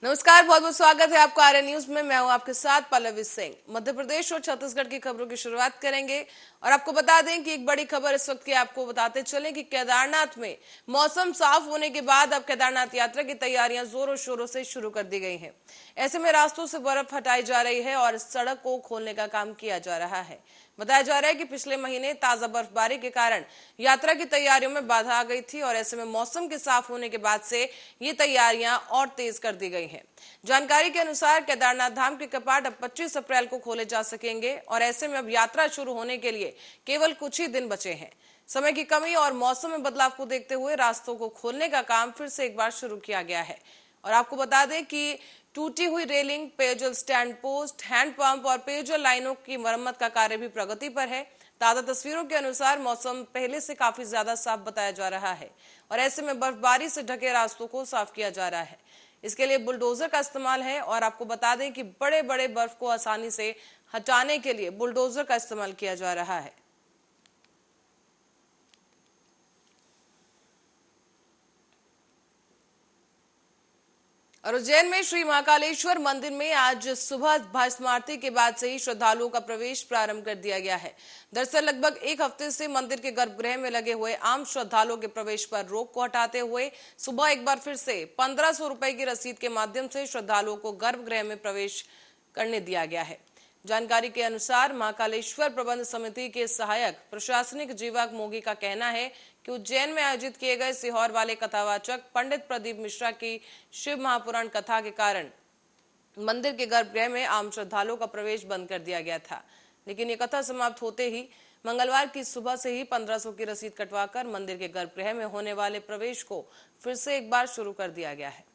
नमस्कार, बहुत बहुत स्वागत है आपका आर्य न्यूज में। मैं हूं आपके साथ पल्लवी सिंह। मध्य प्रदेश और छत्तीसगढ़ की खबरों की शुरुआत करेंगे और आपको बता दें कि एक बड़ी खबर इस वक्त की आपको बताते चलें कि केदारनाथ में मौसम साफ होने के बाद अब केदारनाथ यात्रा की तैयारियां जोरों शोरों से शुरू कर दी गई हैं। ऐसे में रास्तों से बर्फ हटाई जा रही है और सड़क को खोलने का काम किया जा रहा है। बताया जा रहा है कि पिछले महीने ताजा बर्फबारी के कारण यात्रा की तैयारियों में बाधा आ गई थी और ऐसे में मौसम के साफ होने के बाद से ये तैयारियां और तेज कर दी गई हैं। जानकारी के अनुसार केदारनाथ धाम के कपाट अब 25 अप्रैल को खोले जा सकेंगे और ऐसे में अब यात्रा शुरू होने के लिए केवल कुछ ही दिन बचे हैं। समय की कमी और मौसम में बदलाव को देखते हुए रास्तों को खोलने का काम फिर से एक बार शुरू किया गया है। और आपको बता दें कि टूटी हुई रेलिंग, पेयजल स्टैंड पोस्ट, हैंडपंप और पेयजल लाइनों की मरम्मत का कार्य भी प्रगति पर है। ताजा तस्वीरों के अनुसार मौसम पहले से काफी ज्यादा साफ बताया जा रहा है और ऐसे में बर्फबारी से ढके रास्तों को साफ किया जा रहा है। इसके लिए बुलडोजर का इस्तेमाल है और आपको बता दें कि बड़े बड़े बर्फ को आसानी से हटाने के लिए बुलडोजर का इस्तेमाल किया जा रहा है। और उज्जैन में श्री महाकालेश्वर मंदिर में आज सुबह भस्म आरती के बाद से ही श्रद्धालुओं का प्रवेश प्रारंभ कर दिया गया है। दरअसल लगभग एक हफ्ते से मंदिर के गर्भगृह में लगे हुए आम श्रद्धालुओं के प्रवेश पर रोक को हटाते हुए सुबह एक बार फिर से 1500 रुपए की रसीद के माध्यम से श्रद्धालुओं को गर्भगृह में प्रवेश करने दिया गया है। जानकारी के अनुसार महाकालेश्वर प्रबंध समिति के सहायक प्रशासनिक जीवक मोगी का कहना है कि उज्जैन में आयोजित किए गए सीहोर वाले कथावाचक पंडित प्रदीप मिश्रा की शिव महापुराण कथा के कारण मंदिर के गर्भगृह में आम श्रद्धालुओं का प्रवेश बंद कर दिया गया था, लेकिन ये कथा समाप्त होते ही मंगलवार की सुबह से ही 1500 की रसीद कटवाकर मंदिर के गर्भगृह में होने वाले प्रवेश को फिर से एक बार शुरू कर दिया गया है।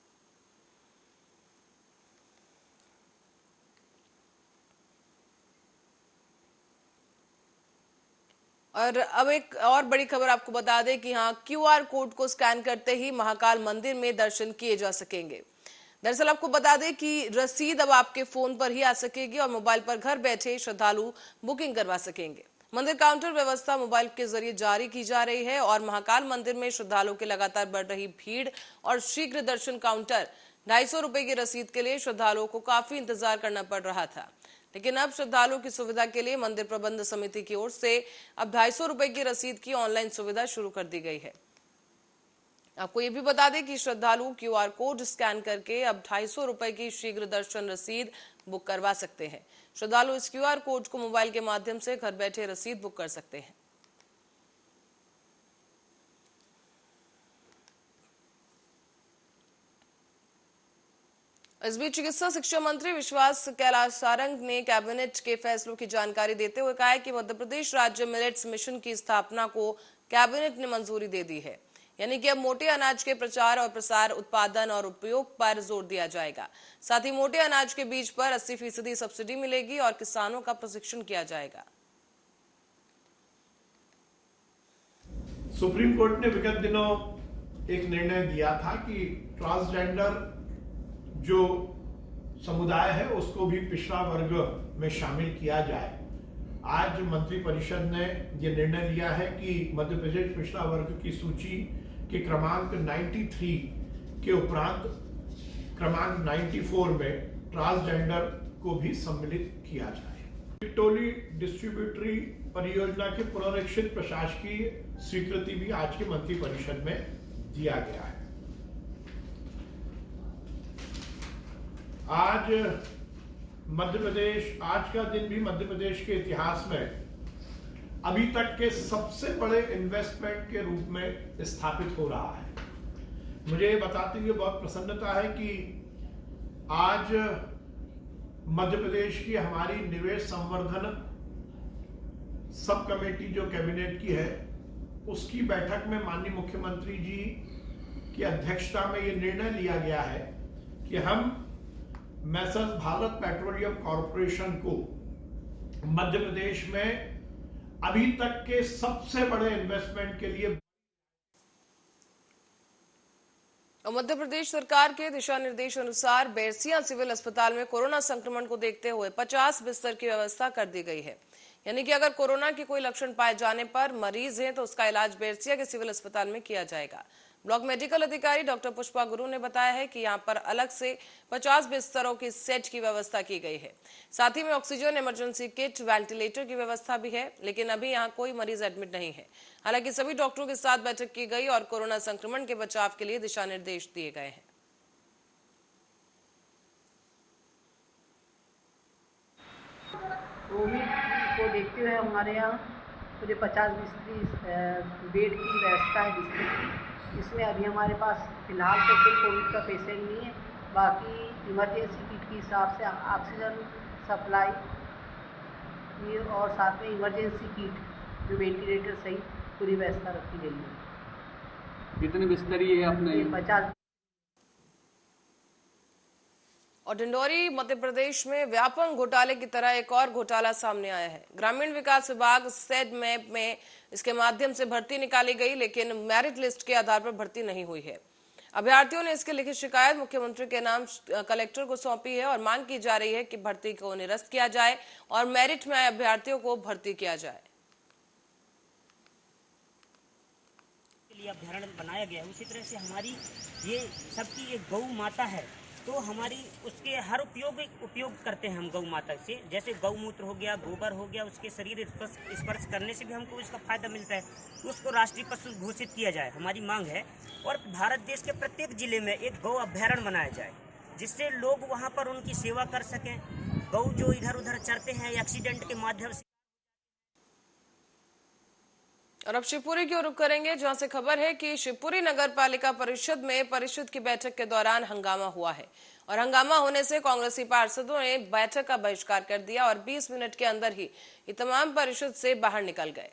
और अब एक और बड़ी खबर आपको बता दें कि हाँ, क्यूआर कोड को स्कैन करते ही महाकाल मंदिर में दर्शन किए जा सकेंगे। दरअसल आपको बता दें कि रसीद अब आपके फोन पर ही आ सकेगी और मोबाइल पर घर बैठे श्रद्धालु बुकिंग करवा सकेंगे। मंदिर काउंटर व्यवस्था मोबाइल के जरिए जारी की जा रही है और महाकाल मंदिर में श्रद्धालुओं की लगातार बढ़ रही भीड़ और शीघ्र दर्शन काउंटर 250 रुपए की रसीद के लिए श्रद्धालुओं को काफी इंतजार करना पड़ रहा था, लेकिन अब श्रद्धालुओं की सुविधा के लिए मंदिर प्रबंध समिति की ओर से अब 250 रुपए की रसीद की ऑनलाइन सुविधा शुरू कर दी गई है। आपको ये भी बता दें कि श्रद्धालु क्यूआर कोड स्कैन करके अब 250 रुपए की शीघ्र दर्शन रसीद बुक करवा सकते हैं। श्रद्धालु इस क्यूआर कोड को मोबाइल के माध्यम से घर बैठे रसीद बुक कर सकते हैं। इस बीच चिकित्सा शिक्षा मंत्री विश्वास कैलाश सारंग ने कैबिनेट के फैसलों की जानकारी देते हुए कहा है कि मध्य प्रदेश राज्य मिलेट्स मिशन की स्थापना को कैबिनेट ने मंजूरी दे दी है, यानी कि अब मोटे अनाज के प्रचार और प्रसार, उत्पादन और उपयोग पर जोर दिया जाएगा। साथ ही मोटे अनाज के बीज पर 80% सब्सिडी मिलेगी और किसानों का प्रशिक्षण किया जाएगा। सुप्रीम कोर्ट ने विगत दिनों एक निर्णय दिया था कि ट्रांसजेंडर जो समुदाय है उसको भी पिछड़ा वर्ग में शामिल किया जाए। आज मंत्रिपरिषद ने यह निर्णय लिया है कि मध्य प्रदेश पिछड़ा वर्ग की सूची के क्रमांक 93 के उपरांत क्रमांक 94 में ट्रांसजेंडर को भी सम्मिलित किया जाए। टिटोली डिस्ट्रीब्यूटरी परियोजना के पुनरीक्षित प्रशासकीय स्वीकृति भी आज के मंत्रिपरिषद में दिया गया है। आज का दिन भी मध्य प्रदेश के इतिहास में अभी तक के सबसे बड़े इन्वेस्टमेंट के रूप में स्थापित हो रहा है। मुझे बताते हुए बहुत प्रसन्नता है कि आज मध्य प्रदेश की हमारी निवेश संवर्धन सब कमेटी जो कैबिनेट की है, उसकी बैठक में माननीय मुख्यमंत्री जी की अध्यक्षता में यह निर्णय लिया गया है कि हम मैसर्स भारत पेट्रोलियम कॉर्पोरेशन को मध्य प्रदेश में अभी तक के सबसे बड़े इन्वेस्टमेंट के लिए। मध्य प्रदेश सरकार के दिशा निर्देश अनुसार बैरसिया सिविल अस्पताल में कोरोना संक्रमण को देखते हुए 50 बिस्तर की व्यवस्था कर दी गई है, यानी कि अगर कोरोना के कोई लक्षण पाए जाने पर मरीज हैं तो उसका इलाज बैरसिया के सिविल अस्पताल में किया जाएगा। ब्लॉक मेडिकल अधिकारी डॉक्टर पुष्पा गुरु ने बताया है कि यहां पर अलग से 50 बिस्तरों की सेट की व्यवस्था की गई है। साथ ही में ऑक्सीजन, इमरजेंसी किट, वेंटिलेटर की व्यवस्था भी है, लेकिन अभी यहां कोई मरीज एडमिट नहीं है। हालांकि सभी डॉक्टरों के साथ बैठक की गई और कोरोना संक्रमण के बचाव के लिए दिशा निर्देश दिए गए हैं। कोविड को देखते हुए हमारे यहाँ पूरे 50 बिस्तरी बेड की व्यवस्था है डिस्ट्रिक्ट की। इसमें अभी हमारे पास फिलहाल तो कोई कोविड का पेशेंट नहीं है। बाकी इमरजेंसी किट के हिसाब से ऑक्सीजन सप्लाई और साथ में इमरजेंसी किट जो वेंटिलेटर सहित पूरी व्यवस्था रखी गई है। कितने बिस्तरी है अपने? 50। और डिंडोरी मध्य प्रदेश में व्यापक घोटाले की तरह एक और घोटाला सामने आया है। ग्रामीण विकास विभाग सेड मैप में इसके माध्यम से भर्ती निकाली गई, लेकिन मेरिट लिस्ट के आधार पर भर्ती नहीं हुई है। अभ्यर्थियों ने इसकी लिखित शिकायत मुख्यमंत्री के नाम कलेक्टर को सौंपी है और मांग की जा रही है कि भर्ती को निरस्त किया जाए और मेरिट में आए अभ्यर्थियों को भर्ती किया जाए। अभ्यारण्य बनाया गया है, उसी तरह से हमारी ये सबकी एक गौ माता है, तो हमारी उसके हर उपयोग करते हैं हम गौ माता से। जैसे गौमूत्र हो गया, गोबर हो गया, उसके शरीर स्पर्श करने से भी हमको इसका फायदा मिलता है। उसको राष्ट्रीय पशु घोषित किया जाए, हमारी मांग है। और भारत देश के प्रत्येक जिले में एक गौ अभ्यारण्य बनाया जाए, जिससे लोग वहाँ पर उनकी सेवा कर सकें। गौ जो इधर उधर चरते हैं एक्सीडेंट के माध्यम से। और अब शिवपुरी की ओर रुख करेंगे, जहां से खबर है कि शिवपुरी नगर पालिका परिषद में परिषद की बैठक के दौरान हंगामा हुआ है और हंगामा होने से कांग्रेसी पार्षदों ने बैठक का बहिष्कार कर दिया और 20 मिनट के अंदर ही ये तमाम परिषद से बाहर निकल गए।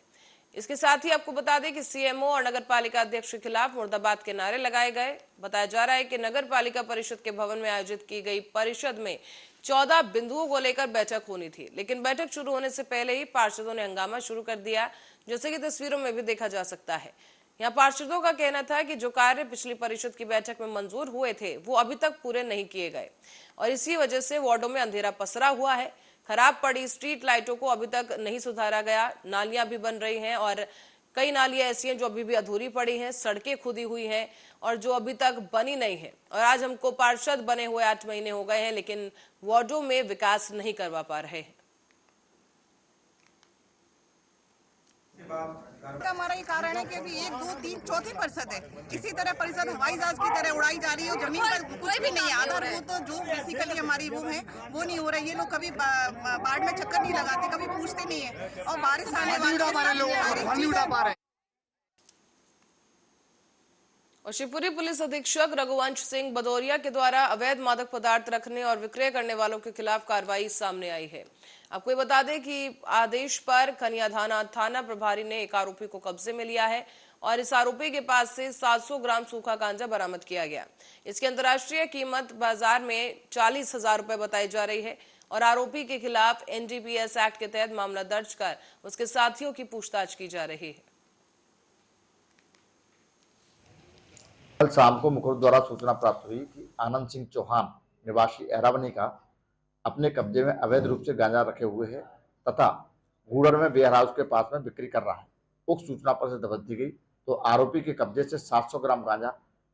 इसके साथ ही आपको बता दें कि सीएमओ और नगर पालिका अध्यक्ष के खिलाफ मुर्दाबाद के नारे लगाए गए। बताया जा रहा है कि नगर पालिका परिषद के भवन में आयोजित की गई परिषद में 14 बिंदुओं को लेकर बैठक होनी थी, लेकिन बैठक शुरू होने से पहले ही पार्षदों ने हंगामा शुरू कर दिया, जैसे कि तस्वीरों में भी देखा जा सकता है। यहाँ पार्षदों का कहना था कि जो कार्य पिछली परिषद की बैठक में मंजूर हुए थे वो अभी तक पूरे नहीं किए गए और इसी वजह से वार्डों में अंधेरा पसरा हुआ है। खराब पड़ी स्ट्रीट लाइटों को अभी तक नहीं सुधारा गया, नालियां भी बन रही हैं और कई नालियां ऐसी हैं जो अभी भी अधूरी पड़ी हैं, सड़कें खुदी हुई हैं और जो अभी तक बनी नहीं है। और आज हमको पार्षद बने हुए 8 महीने हो गए हैं, लेकिन वार्डों में विकास नहीं करवा पा रहे हैं। हमारा ये कारण है कि अभी 1, 2, 3, चौथी परिषद है। इसी तरह परिषद हवाई जहाज की तरह उड़ाई जा रही है, जमीन पर कुछ भी नहीं है। आधारभूत जो बेसिकली हमारी वो है वो नहीं हो रही। ये लोग कभी बाढ़ में चक्कर नहीं लगाते, कभी पूछते नहीं है और बारिश आने वाली। और शिवपुरी पुलिस अधीक्षक रघुवंश सिंह भदौरिया के द्वारा अवैध मादक पदार्थ रखने और विक्रय करने वालों के खिलाफ कार्रवाई सामने आई है। आपको ये बता दें कि आदेश पर खनिया थाना प्रभारी ने एक आरोपी को कब्जे में लिया है और इस आरोपी के पास से 700 ग्राम सूखा गांजा बरामद किया गया। इसकी अंतर्राष्ट्रीय कीमत बाजार में 40,000 रुपए बताई जा रही है और आरोपी के खिलाफ एनडीपीएस एक्ट के तहत मामला दर्ज कर उसके साथियों की पूछताछ की जा रही है। कल शाम को मुखर्जी द्वारा सूचना प्राप्त हुई कि आनंद सिंह चौहान निवासी एरावनी का अपने कब्जे में अवैध रूप से गांजा रखे हुए है तथा गूडर में वेयर हाउस के पास में बिक्री कर रहा है। उक्त सूचना पर से दबिश दी गई तो आरोपी के कब्जे से 700 ग्राम गांजा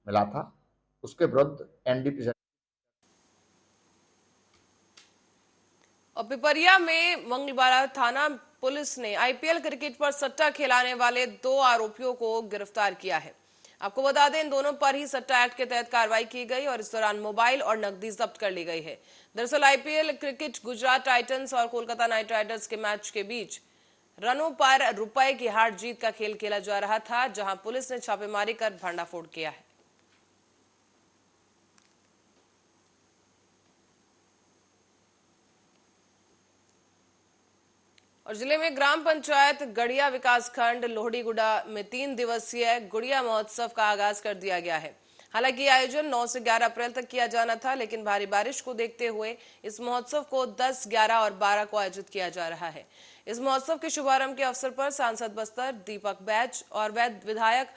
मिला था। उसके विरुद्ध एनडीपीएस और पिपरिया में मंगलवार थाना पुलिस ने आईपीएल क्रिकेट पर सट्टा खिलाने वाले 2 आरोपियों को गिरफ्तार किया है। आपको बता दें इन दोनों पर ही सट्टा एक्ट के तहत कार्रवाई की गई और इस दौरान मोबाइल और नकदी जब्त कर ली गई है। दरअसल आईपीएल क्रिकेट गुजरात टाइटंस और कोलकाता नाइट राइडर्स के मैच के बीच रनों पर रुपए की हार जीत का खेल खेला जा रहा था, जहां पुलिस ने छापेमारी कर भंडाफोड़ किया है। और जिले में ग्राम पंचायत गड़िया विकासखंड लोहड़ीगुड़ा में 3 दिवसीय गुड़िया महोत्सव का आगाज कर दिया गया है। हालांकि आयोजन 9 से 11 अप्रैल तक किया जाना था, लेकिन भारी बारिश को देखते हुए इस महोत्सव को 10, 11 और 12 को आयोजित किया जा रहा है। इस महोत्सव के शुभारंभ के अवसर पर सांसद बस्तर दीपक बैच और वैध विधायक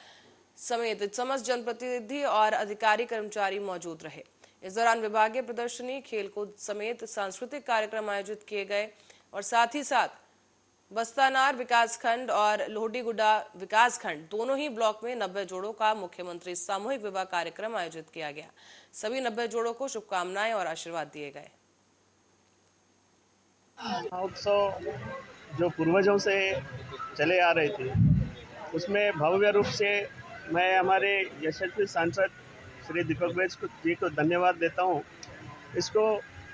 समेत समस्त जनप्रतिनिधि और अधिकारी कर्मचारी मौजूद रहे। इस दौरान विभागीय प्रदर्शनी, खेलकूद समेत सांस्कृतिक कार्यक्रम आयोजित किए गए और साथ ही साथ बस्तानार विकासखंड और लोहडीगुडा विकासखंड दोनों ही ब्लॉक में 90 जोड़ों का मुख्यमंत्री सामूहिक विवाह कार्यक्रम आयोजित किया गया। सभी 90 जोड़ों को शुभकामनाएं और आशीर्वाद दिए गए। महोत्सव जो पूर्वजों से चले आ रहे थे, उसमें भव्य रूप से मैं हमारे यशस्वी सांसद श्री दीपक वैद जी को धन्यवाद देता हूँ। इसको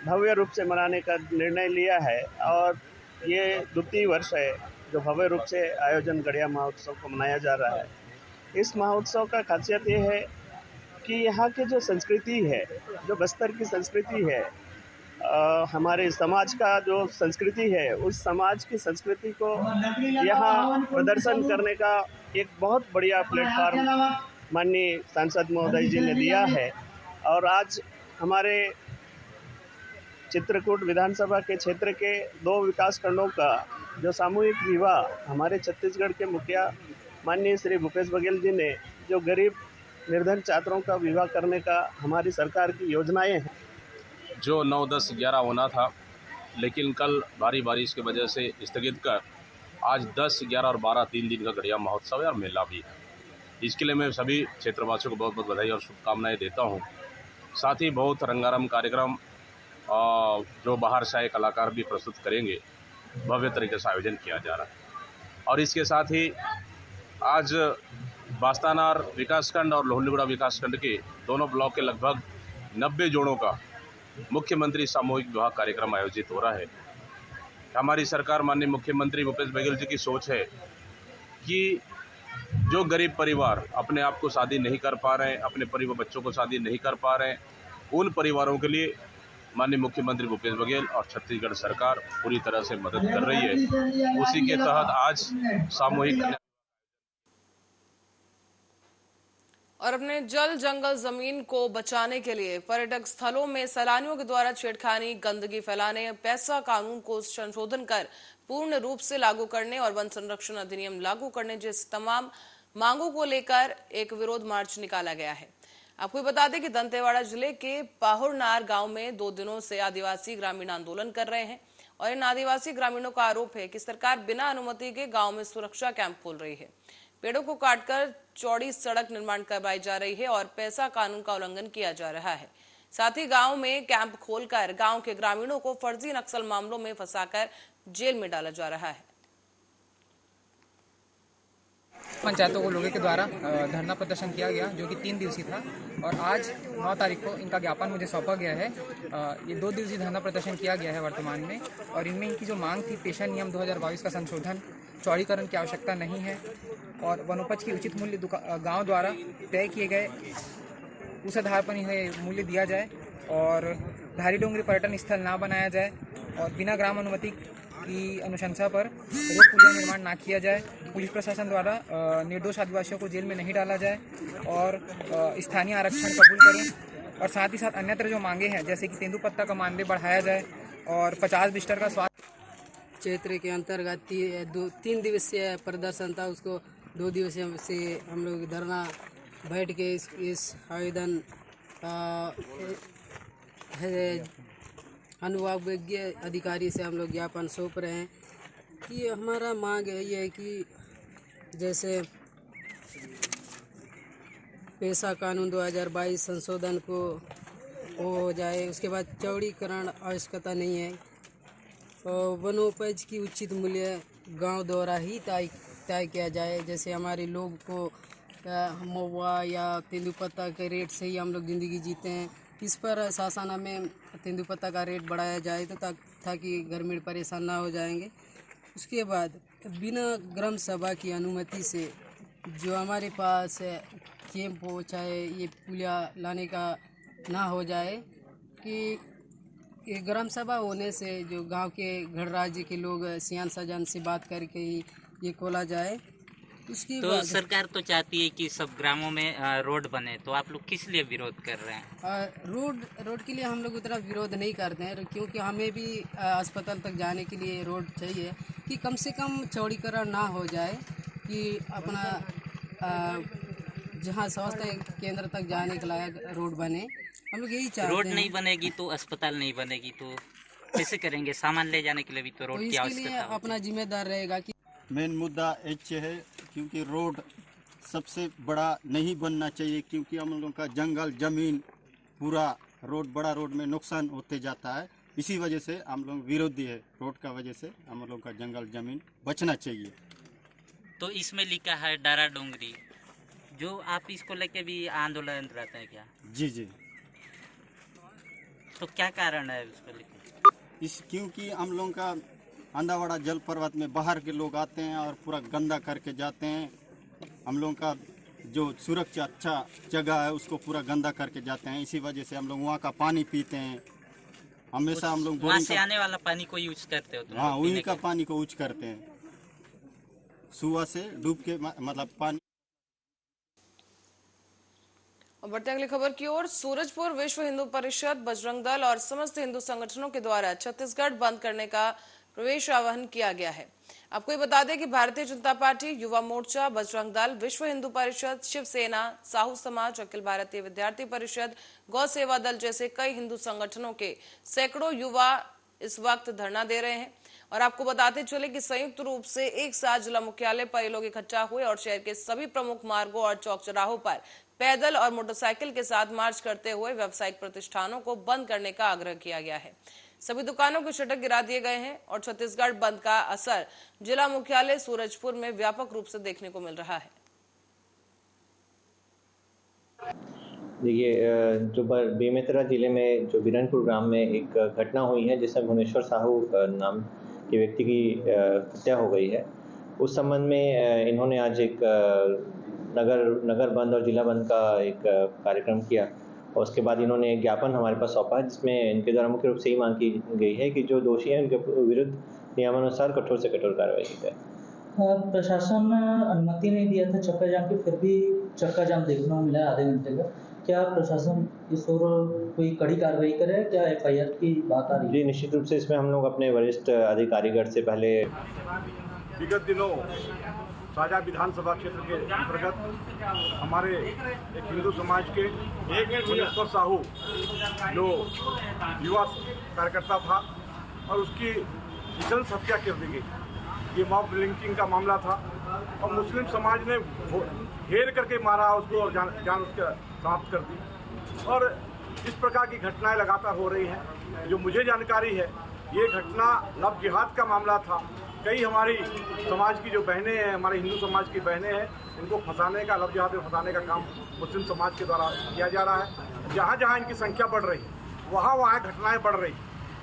भव्य रूप से मनाने का निर्णय लिया है और ये द्वितीय वर्ष है जो भव्य रूप से आयोजन गड़िया महोत्सव को मनाया जा रहा है। इस महोत्सव का खासियत ये है कि यहाँ की जो संस्कृति है, जो बस्तर की संस्कृति है, हमारे समाज का जो संस्कृति है, उस समाज की संस्कृति को यहाँ प्रदर्शन करने का एक बहुत बढ़िया प्लेटफॉर्म माननीय सांसद महोदय जी ने दिया है। और आज हमारे चित्रकूट विधानसभा के क्षेत्र के 2 विकास खंडों का जो सामूहिक विवाह हमारे छत्तीसगढ़ के मुखिया माननीय श्री भूपेश बघेल जी ने, जो गरीब निर्धन छात्रों का विवाह करने का हमारी सरकार की योजनाएं हैं, जो 9, 10, 11 होना था, लेकिन कल भारी बारिश की वजह से स्थगित कर आज 10, 11 और 12 3 दिन का गड़िया महोत्सव है और मेला भी है। इसके लिए मैं सभी क्षेत्रवासियों को बहुत बहुत बधाई और शुभकामनाएं देता हूं। साथ ही बहुत रंगारंग कार्यक्रम जो बाहर से आए कलाकार भी प्रस्तुत करेंगे, भव्य तरीके से आयोजन किया जा रहा है। और इसके साथ ही आज बास्तानार विकासखंड और लोहडीगुडा विकासखंड के दोनों ब्लॉक के लगभग 90 जोड़ों का मुख्यमंत्री सामूहिक विवाह कार्यक्रम आयोजित हो रहा है। हमारी सरकार माननीय मुख्यमंत्री भूपेश बघेल जी की सोच है कि जो गरीब परिवार अपने आप को शादी नहीं कर पा रहे हैं, अपने परिवार बच्चों को शादी नहीं कर पा रहे हैं, उन परिवारों के लिए माननीय मुख्यमंत्री भूपेश बघेल और छत्तीसगढ़ सरकार पूरी तरह से मदद कर रही है। उसी के तहत आज सामूहिक और अपने जल जंगल जमीन को बचाने के लिए पर्यटक स्थलों में सैलानियों के द्वारा छेड़खानी, गंदगी फैलाने, पैसा कानून को संशोधन कर पूर्ण रूप से लागू करने और वन संरक्षण अधिनियम लागू करने जैसी तमाम मांगों को लेकर एक विरोध मार्च निकाला गया है। आपको बता दें कि दंतेवाड़ा जिले के पाहुरनार गांव में 2 दिनों से आदिवासी ग्रामीण आंदोलन कर रहे हैं और इन आदिवासी ग्रामीणों का आरोप है कि सरकार बिना अनुमति के गांव में सुरक्षा कैंप खोल रही है, पेड़ों को काटकर चौड़ी सड़क निर्माण करवाई जा रही है और पैसा कानून का उल्लंघन किया जा रहा है। साथ ही गांव में कैंप खोलकर गांव के ग्रामीणों को फर्जी नक्सल मामलों में फंसाकर जेल में डाला जा रहा है। पंचायतों को लोगों के द्वारा धरना प्रदर्शन किया गया जो कि 3 दिवसीय था और आज 9 तारीख को इनका ज्ञापन मुझे सौंपा गया है। ये 2 दिवसीय धरना प्रदर्शन किया गया है वर्तमान में और इनमें इनकी जो मांग थी पेशा नियम 2022 का संशोधन, चौड़ीकरण की आवश्यकता नहीं है और वनोपज की उचित मूल्य गाँव द्वारा तय किए गए उस आधार पर इन्हें मूल्य दिया जाए और धारी डोंगरी पर्यटन स्थल ना बनाया जाए और बिना ग्राम अनुमति की अनुशंसा पर रोड पुलिया निर्माण ना किया जाए, पुलिस प्रशासन द्वारा निर्दोष आदिवासियों को जेल में नहीं डाला जाए और स्थानीय आरक्षण कबूल करें और साथ ही साथ अन्यत्र जो मांगे हैं जैसे कि तेंदुपत्ता का मानदेय बढ़ाया जाए और 50 बिस्तर का स्वास्थ्य क्षेत्र के अंतर्गत 3 दिवसीय प्रदर्शन था, उसको 2 दिवसीय से हम लोग धरना बैठ के इस आवेदन अनुभागीय अधिकारी से हम लोग ज्ञापन सौंप रहे हैं कि हमारा मांग ये है कि जैसे पैसा कानून 2022 संशोधन को हो जाए, उसके बाद चौड़ीकरण आवश्यकता नहीं है और वनोपज की उचित मूल्य गांव द्वारा ही तय किया जाए। जैसे हमारे लोग को महुआ या तेंदुपत्ता के रेट से ही हम लोग ज़िंदगी जीते हैं, इस पर शासन में तेंदुपत्ता का रेट बढ़ाया जाए तो ताकि ग्रामीण परेशान ना हो जाएंगे। उसके बाद बिना ग्राम सभा की अनुमति से जो हमारे पास कैंप हो चाहे ये पुलिया लाने का ना हो जाए कि ये ग्राम सभा होने से जो गांव के गणराज्य के लोग सियान सजान से बात करके ही ये खोला जाए। उसकी तो सरकार तो चाहती है कि सब ग्रामों में रोड बने, तो आप लोग किस लिए विरोध कर रहे हैं? रोड के लिए हम लोग उतना विरोध नहीं करते हैं क्योंकि हमें भी अस्पताल तक जाने के लिए रोड चाहिए कि कम से कम चौड़ीकरण ना हो जाए कि अपना जहां स्वास्थ्य केंद्र तक जाने के लायक रोड बने। हम लोग यही चाहते हैं। रोड नहीं बनेगी तो अस्पताल नहीं बनेगी, तो कैसे करेंगे? सामान ले जाने के लिए भी तो रोड की आवश्यकता होती है। अपना जिम्मेदार रहेगा कि मेन मुद्दा ऐसे है क्योंकि रोड सबसे बड़ा नहीं बनना चाहिए, क्योंकि हम लोगों का जंगल जमीन पूरा रोड बड़ा रोड में नुकसान होते जाता है। इसी वजह से हम लोग विरोधी है रोड का वजह से। हम लोगों का जंगल जमीन बचना चाहिए। तो इसमें लिखा है डारा डोंगरी, जो आप इसको लेके भी आंदोलन रहते हैं क्या? जी जी। तो क्या कारण है उसको लेके? क्योंकि हम लोगों का अंधावाड़ा जल पर्वत में बाहर के लोग आते हैं और पूरा गंदा करके जाते हैं। हम लोगों का जो सुरक्षा अच्छा जगह है उसको पूरा गंदा करके जाते हैं। इसी वजह से हम लोग वहाँ का पानी पीते हैं। हमेशा हम लोग वहाँ से आने वाला पानी को यूज करते हो तुम? हाँ, उन्हीं का पानी को यूज करते हैं। सुबह से डूब के मतलब पानी। और बढ़ते अगली खबर की ओर। सूरजपुर विश्व हिंदू परिषद, बजरंग दल और समस्त हिंदू संगठनों के द्वारा छत्तीसगढ़ बंद करने का प्रवेश आह्वान किया गया है। आपको ये बता दें कि भारतीय जनता पार्टी, युवा मोर्चा, बजरंग दल, विश्व हिंदू परिषद, शिवसेना, साहू समाज, अखिल भारतीय विद्यार्थी परिषद, गौ सेवा दल जैसे कई हिंदू संगठनों के सैकड़ों युवा इस वक्त धरना दे रहे हैं। और आपको बताते चले कि संयुक्त रूप से एक साथ जिला मुख्यालय पर ये लोग इकट्ठा हुए और शहर के सभी प्रमुख मार्गों और चौक चौराहों पर पैदल और मोटरसाइकिल के साथ मार्च करते हुए व्यावसायिक प्रतिष्ठानों को बंद करने का आग्रह किया गया है। सभी दुकानों के शटर गिरा दिए गए हैं और छत्तीसगढ़ बंद का असर जिला मुख्यालय सूरजपुर में व्यापक रूप से देखने को मिल रहा है। देखिए, जो बेमेतरा जिले में जो बिरनपुर ग्राम में एक घटना हुई है जिसमें भुवनेश्वर साहू नाम के व्यक्ति की हत्या हो गई है, उस संबंध में इन्होंने आज एक नगर बंद और जिला बंद का एक कार्यक्रम किया और उसके बाद इन्होंने एक ज्ञापन हमारे पास सौंपा जिसमें इनके द्वारा मुख्य रूप से ही मांग की गई है कि जो दोषी हैं उनके विरुद्ध नियमानुसार कठोर से कठोर कार्रवाई की जाए। प्रशासन ने अनुमति नहीं दिया था चक्का जाम की, फिर भी चक्का जाम देखने को मिला आधे घंटे का। क्या प्रशासन इस ओर कोई कड़ी कार्रवाई करे? क्या एफआईआर की बात आ रही है? जी, निश्चित रूप से इसमें हम लोग अपने वरिष्ठ अधिकारीगण से पहले विगत दिनों साजा विधानसभा क्षेत्र के अंतर्गत हमारे एक हिंदू समाज के भुवनेश्वर साहू जो युवा कार्यकर्ता था और उसकी नृशंस हत्या कर दी गई। ये मॉब लिंचिंग का मामला था और मुस्लिम समाज ने घेर करके मारा उसको और जान उसका समाप्त कर दी। और इस प्रकार की घटनाएं लगातार हो रही हैं। जो मुझे जानकारी है ये घटना लव जिहाद का मामला था। कई हमारी समाज की जो बहनें हैं, हमारे हिंदू समाज की बहनें हैं, उनको फंसाने का, लव जिहाद में फंसाने का काम मुस्लिम समाज के द्वारा किया जा रहा है। जहाँ जहाँ इनकी संख्या बढ़ रही है वहाँ घटनाएं बढ़ रही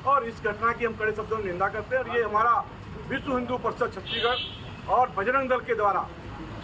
और इस घटना की हम कड़े शब्दों में निंदा करते हैं। और ये हमारा विश्व हिंदू परिषद छत्तीसगढ़ और बजरंग दल के द्वारा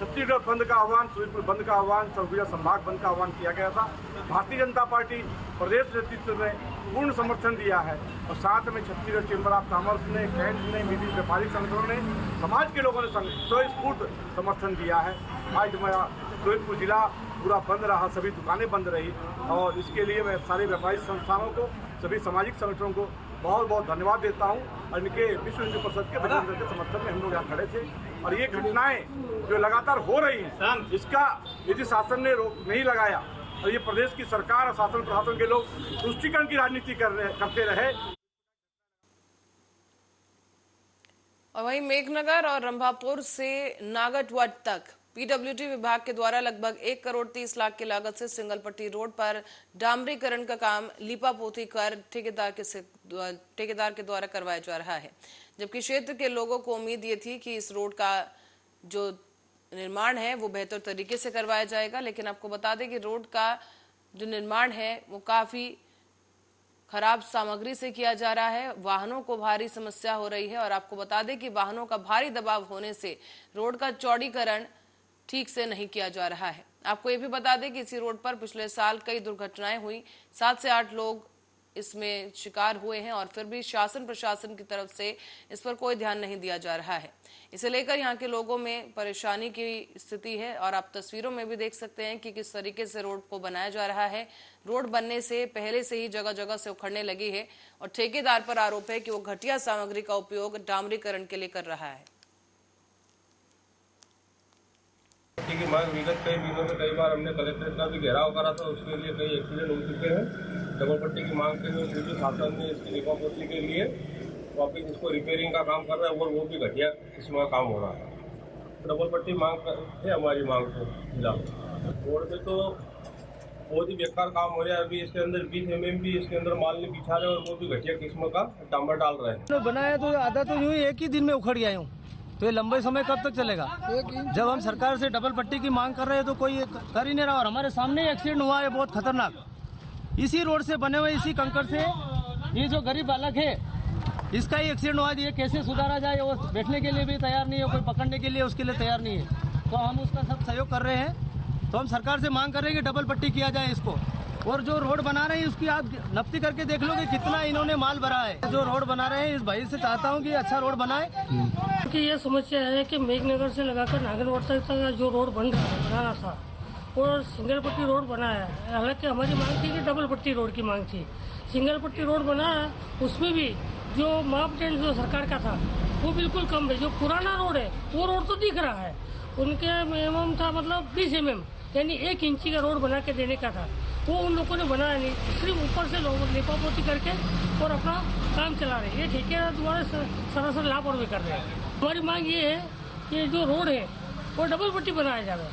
छत्तीसगढ़ बंद का आह्वान, सूरजपुर बंद का आह्वान, सरगुजा संभाग बंद का आह्वान किया गया था। भारतीय जनता पार्टी प्रदेश नेतृत्व ने पूर्ण समर्थन दिया है और साथ में छत्तीसगढ़ चेंबर ऑफ कॉमर्स ने, कैंट ने, विभिन्न व्यापारिक संगठनों ने, समाज के लोगों ने स्वस्फूर्त समर्थन दिया है। आज हमारा सूरजपुर जिला पूरा बंद रहा, सभी दुकानें बंद रही और इसके लिए मैं सारे व्यापारिक संस्थानों को, सभी सामाजिक संगठनों को बहुत बहुत धन्यवाद देता हूं। और इनके विश्व हिंदू परिषद के बजरंग दल के समर्थन में हम लोग यहाँ खड़े थे। और ये घटनाएं जो लगातार हो रही हैं, इसका यदि शासन ने रोक नहीं लगाया और ये प्रदेश की सरकार और शासन प्रशासन के लोग तुष्टीकरण की राजनीति करते रहे। और वहीं मेघनगर और रंभापुर से नागटवट तक पीडब्ल्यूडी विभाग के द्वारा लगभग 1 करोड़ 30 लाख की लागत से सिंगल पट्टी रोड पर डामरीकरण का काम लीपापोती कर ठेकेदार के द्वारा करवाया जा रहा है। जबकि क्षेत्र के लोगों को उम्मीद ये थी कि इस रोड का जो निर्माण है वो बेहतर तरीके से करवाया जाएगा, लेकिन आपको बता दें कि रोड का जो निर्माण है वो काफी खराब सामग्री से किया जा रहा है। वाहनों को भारी समस्या हो रही है और आपको बता दें कि वाहनों का भारी दबाव होने से रोड का चौड़ीकरण ठीक से नहीं किया जा रहा है। आपको ये भी बता दें कि इसी रोड पर पिछले साल कई दुर्घटनाएं हुई, 7 से 8 लोग इसमें शिकार हुए हैं और फिर भी शासन प्रशासन की तरफ से इस पर कोई ध्यान नहीं दिया जा रहा है। इसे लेकर यहाँ के लोगों में परेशानी की स्थिति है और आप तस्वीरों में भी देख सकते हैं कि किस तरीके से रोड को बनाया जा रहा है। रोड बनने से पहले से ही जगह जगह से उखड़ने लगी है और ठेकेदार पर आरोप है कि वो घटिया सामग्री का उपयोग डामरीकरण के लिए कर रहा है। पट्टी की मांग विगत कई दिनों में कई बार हमने कलेक्ट्रेट का भी घेराव करा था, उसके लिए कई एक्सीडेंट हो चुके हैं। डबल पट्टी की मांग के लिए यूपी शासन ने इसकी लिपापोती के लिए वापिस इसको रिपेयरिंग का काम कर रहा है और वो भी घटिया किस्म का काम हो रहा है। डबल पट्टी मांग है हमारी मांग को खिलाफ। रोड में तो बहुत ही बेकार काम हो रहा है। अभी इसके अंदर 20 mm भी इसके अंदर माल नहीं बिछा रहे और वो भी घटिया किस्म का डामर डाल रहे हैं। बनाया तो आधा तो यूं ही एक ही दिन में उखड़ गया यूं, तो ये लंबे समय कब तक चलेगा? जब हम सरकार से डबल पट्टी की मांग कर रहे हैं तो कोई कर ही नहीं रहा। और हमारे सामने ही एक्सीडेंट हुआ है बहुत खतरनाक, इसी रोड से बने हुए इसी कंकड़ से। ये जो गरीब बालक है इसका ही एक्सीडेंट हुआ। ये कैसे सुधारा जाए वो बैठने के लिए भी तैयार नहीं है, कोई पकड़ने के लिए उसके लिए तैयार नहीं है। तो हम उसका सब सहयोग कर रहे हैं। तो हम सरकार से मांग कर रहे हैं कि डबल पट्टी किया जाए इसको। और जो रोड बना रहे हैं उसकी आप नफ्ती करके देख लो कि कितना इन्होंने माल भरा है। जो रोड बना रहे हैं इस भाई से चाहता हूँ कि अच्छा रोड बनाए। क्योंकि ये समस्या है कि मेघनगर से लगाकर नागरकोट तक का जो रोड बनाना था और सिंगल पट्टी रोड बना है। हालांकि हमारी मांग थी कि डबल पट्टी रोड की मांग थी। सिंगल पट्टी रोड बना है उसमें भी जो मापदंड जो सरकार का था वो बिल्कुल कम है। जो पुराना रोड है वो रोड तो दिख रहा है, उनके मिनिमम था मतलब 20 mm यानी 1 इंची का रोड बना के देने का था, वो उन लोगों ने बनाया नहीं। सिर्फ ऊपर से लिपापोती करके और अपना काम चला रहे हैं। ये ठेकेदार द्वारा सरासर लापरवाही कर रहे हैं। हमारी मांग ये है कि जो रोड है वो डबल पट्टी बनाया जाए।